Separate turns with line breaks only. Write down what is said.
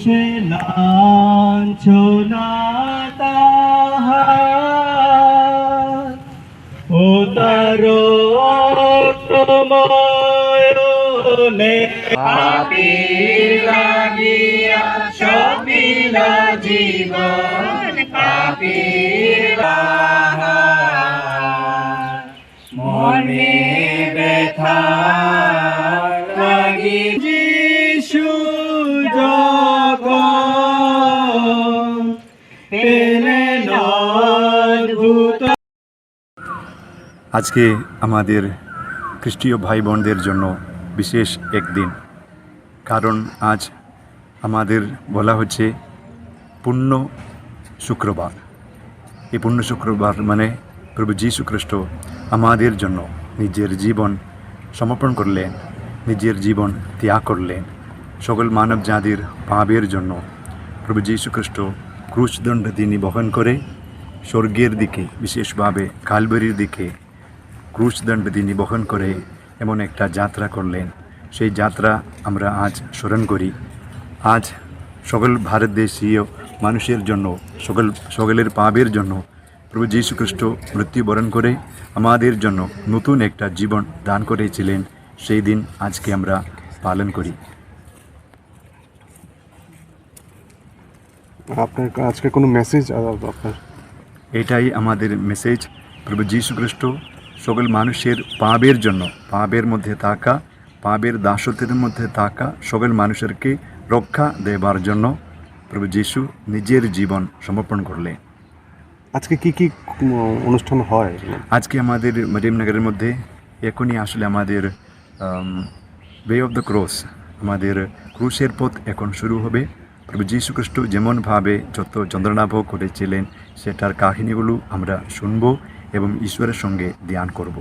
সে লাঞ্ছনা তাহার, ও তার ময়নে
পাপীর লাগিয়া সপিল জীবন, পাপীর মনে ব্যথা লাগি
যিশু যখন পেলেন অদ্ভুত।
আজকে আমাদের খ্রিস্টীয় ভাই বোনদের জন্য বিশেষ একদিন, কারণ আজ আমাদের বলা হচ্ছে পূর্ণ শুক্রবার। এই পূর্ণ শুক্রবার মানে প্রভু যীশু খ্রিস্ট আমাদের জন্য নিজের জীবন সমর্পণ করলেন, নিজের জীবন ত্যাগ করলেন সকল মানব জাতির পাপের জন্য। প্রভু যীশু খ্রিস্ট ক্রুশদণ্ড তিনি বহন করে স্বর্গের দিকে, বিশেষভাবে কালভারির দিকে ক্রুশদণ্ড তিনি বহন করে এমন একটা যাত্রা করলেন। সেই যাত্রা আমরা আজ স্মরণ করি। আজ সকল ভারতদেশীয় মানুষের জন্য, সকলের পাপের জন্য প্রভু যীশু খ্রিস্ট মৃত্যুবরণ করে আমাদের জন্য নতুন একটা জীবন দান করেছিলেন। সেই দিন আজকে আমরা পালন করি।
আপনার আজকে কোনো মেসেজ আপনার?
এটাই আমাদের মেসেজ। প্রভু যীশু খ্রিস্ট সকল মানুষের পাপের জন্য, পাপের মধ্যে থাকা, পাপের দাসত্বের মধ্যে থাকা সকল মানুষেরকে রক্ষা দেবার জন্য প্রভু যীশু নিজের জীবন সমর্পণ করলেন।
আজকে কি কি অনুষ্ঠান হয়?
আজকে আমাদের মরিয়মনগরের মধ্যে এখনই আসলে আমাদের ওয়ে অফ দ্য ক্রস, আমাদের ক্রুশের পথ এখন শুরু হবে। প্রভু যীশু খ্রিস্ট যেমনভাবে যত যন্ত্রণা ভোগ করেছিলেন সেটার কাহিনীগুলো আমরা শুনবো এবং ঈশ্বরের সঙ্গে ধ্যান করব।